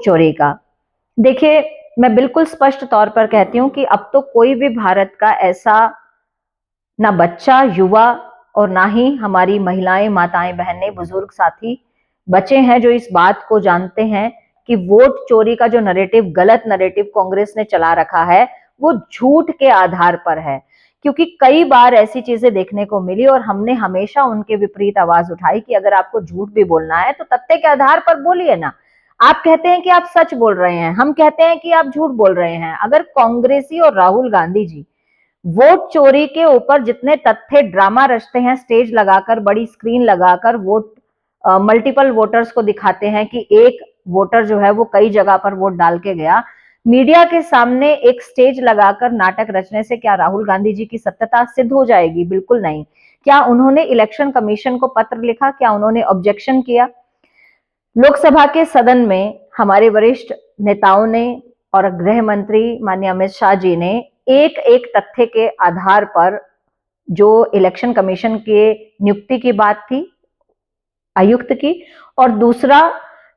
चोरी का। देखिए, मैं बिल्कुल स्पष्ट तौर पर कहती हूँ कि अब तो कोई भी भारत का ऐसा ना बच्चा, युवा और ना ही हमारी महिलाएं, माताएं, बहनें, बुजुर्ग साथी बचे हैं जो इस बात को जानते हैं कि वोट चोरी का जो नैरेटिव, गलत नैरेटिव कांग्रेस ने चला रखा है, वो झूठ के आधार पर है। क्योंकि कई बार ऐसी चीजें देखने को मिली और हमने हमेशा उनके विपरीत आवाज उठाई कि अगर आपको झूठ भी बोलना है तो तथ्य के आधार पर बोलिए ना। आप कहते हैं कि आप सच बोल रहे हैं, हम कहते हैं कि आप झूठ बोल रहे हैं। अगर कांग्रेसी और राहुल गांधी जी वोट चोरी के ऊपर जितने तथ्य ड्रामा रचते हैं, स्टेज लगाकर, बड़ी स्क्रीन लगाकर वोट मल्टीपल वोटर्स को दिखाते हैं कि एक वोटर जो है वो कई जगह पर वोट डाल के गया, मीडिया के सामने एक स्टेज लगाकर नाटक रचने से क्या राहुल गांधी जी की सत्यता सिद्ध हो जाएगी? बिल्कुल नहीं। क्या उन्होंने इलेक्शन कमीशन को पत्र लिखा? क्या उन्होंने ऑब्जेक्शन किया? लोकसभा के सदन में हमारे वरिष्ठ नेताओं ने और गृह मंत्री माननीय अमित शाह जी ने एक एक तथ्य के आधार पर जो इलेक्शन कमीशन के नियुक्ति की बात थी आयुक्त की, और दूसरा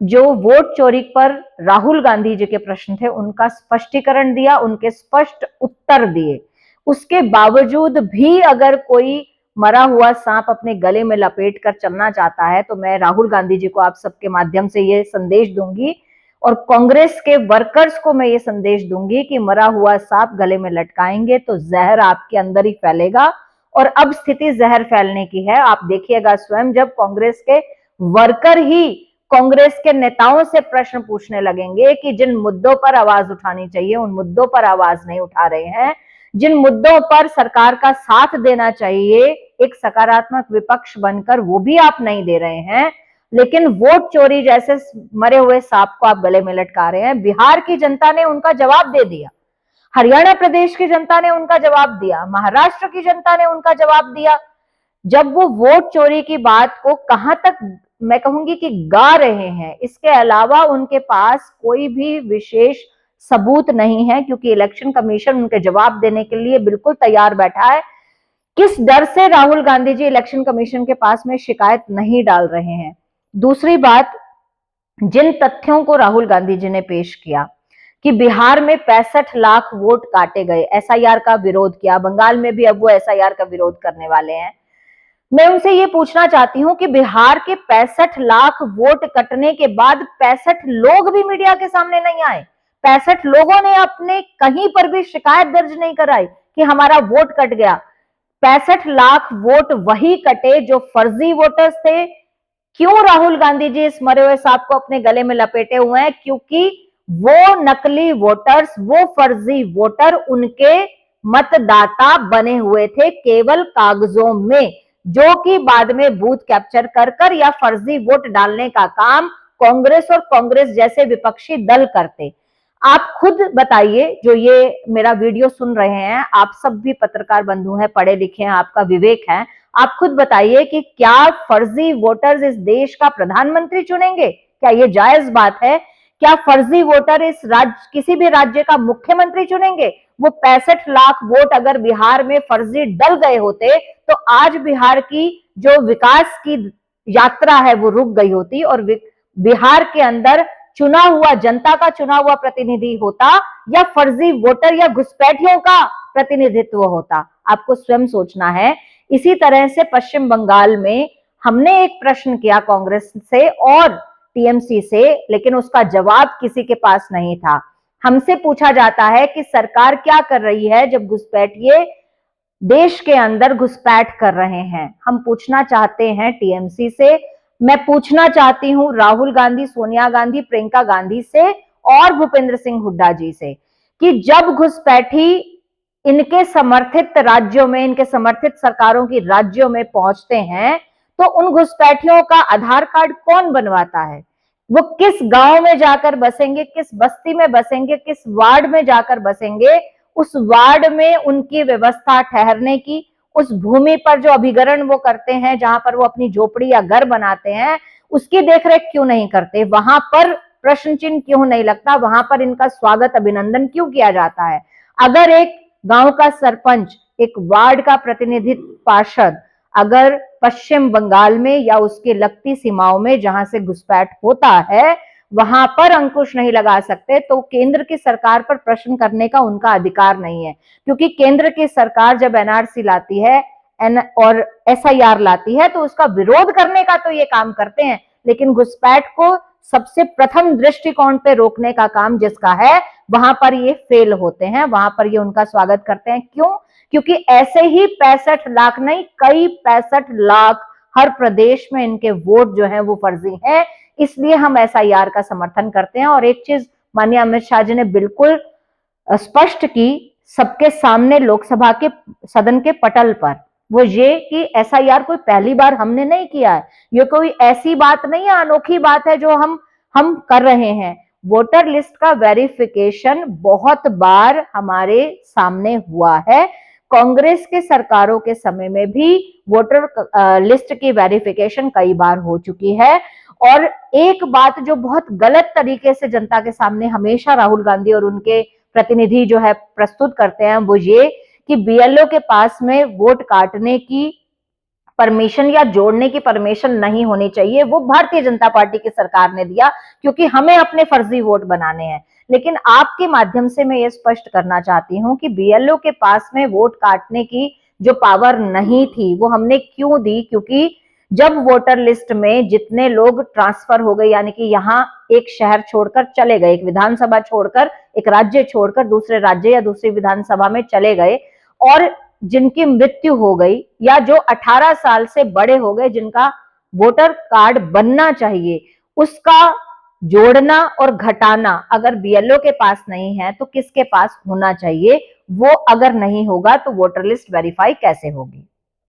जो वोट चोरी पर राहुल गांधी जी के प्रश्न थे उनका स्पष्टीकरण दिया, उनके स्पष्ट उत्तर दिए। उसके बावजूद भी अगर कोई मरा हुआ सांप अपने गले में लपेट कर चलना चाहता है तो मैं राहुल गांधी जी को आप सबके माध्यम से ये संदेश दूंगी और कांग्रेस के वर्कर्स को मैं ये संदेश दूंगी कि मरा हुआ सांप गले में लटकाएंगे तो जहर आपके अंदर ही फैलेगा। और अब स्थिति जहर फैलने की है। आप देखिएगा स्वयं, जब कांग्रेस के वर्कर ही कांग्रेस के नेताओं से प्रश्न पूछने लगेंगे कि जिन मुद्दों पर आवाज उठानी चाहिए उन मुद्दों पर आवाज नहीं उठा रहे हैं, जिन मुद्दों पर सरकार का साथ देना चाहिए एक सकारात्मक विपक्ष बनकर, वो भी आप नहीं दे रहे हैं, लेकिन वोट चोरी जैसे मरे हुए सांप को आप गले में लटका रहे हैं। बिहार की जनता ने उनका जवाब दे दिया, हरियाणा प्रदेश की जनता ने उनका जवाब दिया, महाराष्ट्र की जनता ने उनका जवाब दिया। जब वो वोट चोरी की बात को कहां तक मैं कहूंगी कि गा रहे हैं, इसके अलावा उनके पास कोई भी विशेष सबूत नहीं है, क्योंकि इलेक्शन कमीशन उनके जवाब देने के लिए बिल्कुल तैयार बैठा है। किस डर से राहुल गांधी जी इलेक्शन कमीशन के पास में शिकायत नहीं डाल रहे हैं? दूसरी बात, जिन तथ्यों को राहुल गांधी जी ने पेश किया कि बिहार में 65 लाख वोट काटे गए, एसआईआर का विरोध किया, बंगाल में भी अब वो एसआईआर का विरोध करने वाले हैं। मैं उनसे ये पूछना चाहती हूं कि बिहार के 65 लाख वोट कटने के बाद 65 लोग भी मीडिया के सामने नहीं आए, 65 लोगों ने अपने कहीं पर भी शिकायत दर्ज नहीं कराई कि हमारा वोट कट गया। 65 लाख वोट वही कटे जो फर्जी वोटर्स थे। क्यों राहुल गांधी जी इस मरे हुए सांप को अपने गले में लपेटे हुए हैं? क्योंकि वो नकली वोटर्स, वो फर्जी वोटर उनके मतदाता बने हुए थे केवल कागजों में, जो कि बाद में बूथ कैप्चर कर कर या फर्जी वोट डालने का काम कांग्रेस और कांग्रेस जैसे विपक्षी दल करते। आप खुद बताइए, जो ये मेरा वीडियो सुन रहे हैं, आप सब भी पत्रकार बंधु हैं, पढ़े लिखे हैं, आपका विवेक है, आप खुद बताइए कि क्या फर्जी वोटर्स इस देश का प्रधानमंत्री चुनेंगे? क्या ये जायज बात है? क्या फर्जी वोटर इस राज्य, किसी भी राज्य का मुख्यमंत्री चुनेंगे? वो 65 लाख वोट अगर बिहार में फर्जी डल गए होते तो आज बिहार की जो विकास की यात्रा है वो रुक गई होती और बिहार के अंदर चुना हुआ, जनता का चुना हुआ प्रतिनिधि होता या फर्जी वोटर या घुसपैठियों का प्रतिनिधित्व होता। आपको स्वयं सोचना है। इसी तरह से पश्चिम बंगाल में हमने एक प्रश्न किया कांग्रेस से और टीएमसी से, लेकिन उसका जवाब किसी के पास नहीं था। हमसे पूछा जाता है कि सरकार क्या कर रही है जब घुसपैठिए देश के अंदर घुसपैठ कर रहे हैं। हम पूछना चाहते हैं टीएमसी से, मैं पूछना चाहती हूं राहुल गांधी, सोनिया गांधी, प्रियंका गांधी से और भूपेंद्र सिंह हुड्डा जी से कि जब घुसपैठी इनके समर्थित राज्यों में, इनके समर्थित सरकारों की राज्यों में पहुंचते हैं तो उन घुसपैठियों का आधार कार्ड कौन बनवाता है? वो किस गांव में जाकर बसेंगे, किस बस्ती में बसेंगे, किस वार्ड में जाकर बसेंगे, उस वार्ड में उनकी व्यवस्था ठहरने की, उस भूमि पर जो अभिगरण वो करते हैं, जहां पर वो अपनी झोपड़ी या घर बनाते हैं, उसकी देखरेख क्यों नहीं करते? वहां पर प्रश्न चिन्ह क्यों नहीं लगता? वहां पर इनका स्वागत, अभिनंदन क्यों किया जाता है? अगर एक गांव का सरपंच, एक वार्ड का प्रतिनिधित्व पार्षद अगर पश्चिम बंगाल में या उसके लगती सीमाओं में जहां से घुसपैठ होता है वहां पर अंकुश नहीं लगा सकते तो केंद्र की सरकार पर प्रश्न करने का उनका अधिकार नहीं है, क्योंकि केंद्र की सरकार जब एनआरसी लाती है और एसआईआर लाती है तो उसका विरोध करने का तो ये काम करते हैं, लेकिन घुसपैठ को सबसे प्रथम दृष्टिकोण पे रोकने का काम जिसका है वहां पर ये फेल होते हैं, वहां पर ये उनका स्वागत करते हैं। क्यों? क्योंकि ऐसे ही 65 लाख नहीं, कई 65 लाख हर प्रदेश में इनके वोट जो है वो फर्जी हैं, इसलिए हम एसआईआर का समर्थन करते हैं। और एक चीज माननीय अमित शाह जी ने बिल्कुल स्पष्ट की सबके सामने लोकसभा के सदन के पटल पर, वो ये कि एसआईआर कोई पहली बार हमने नहीं किया है, ये कोई ऐसी बात नहीं है, अनोखी बात है जो हम कर रहे हैं। वोटर लिस्ट का वेरिफिकेशन बहुत बार हमारे सामने हुआ है, कांग्रेस के सरकारों के समय में भी वोटर लिस्ट की वेरिफिकेशन कई बार हो चुकी है। और एक बात जो बहुत गलत तरीके से जनता के सामने हमेशा राहुल गांधी और उनके प्रतिनिधि जो है प्रस्तुत करते हैं वो ये कि बीएलओ के पास में वोट काटने की परमिशन या जोड़ने की परमिशन नहीं होनी चाहिए, वो भारतीय जनता पार्टी की सरकार ने दिया क्योंकि हमें अपने फर्जी वोट बनाने हैं। लेकिन आपके माध्यम से मैं ये स्पष्ट करना चाहती हूं कि बीएलओ के पास में वोट काटने की जो पावर नहीं थी वो हमने क्यों दी, क्योंकि जब वोटर लिस्ट में जितने लोग ट्रांसफर हो गए, यानी कि यहाँ एक शहर छोड़कर चले गए, एक विधानसभा छोड़कर, एक राज्य छोड़कर दूसरे राज्य या दूसरी विधानसभा में चले गए, और जिनकी मृत्यु हो गई या जो 18 साल से बड़े हो गए जिनका वोटर कार्ड बनना चाहिए, उसका जोड़ना और घटाना अगर बीएलओ के पास नहीं है तो किसके पास होना चाहिए? वो अगर नहीं होगा तो वोटर लिस्ट वेरीफाई कैसे होगी?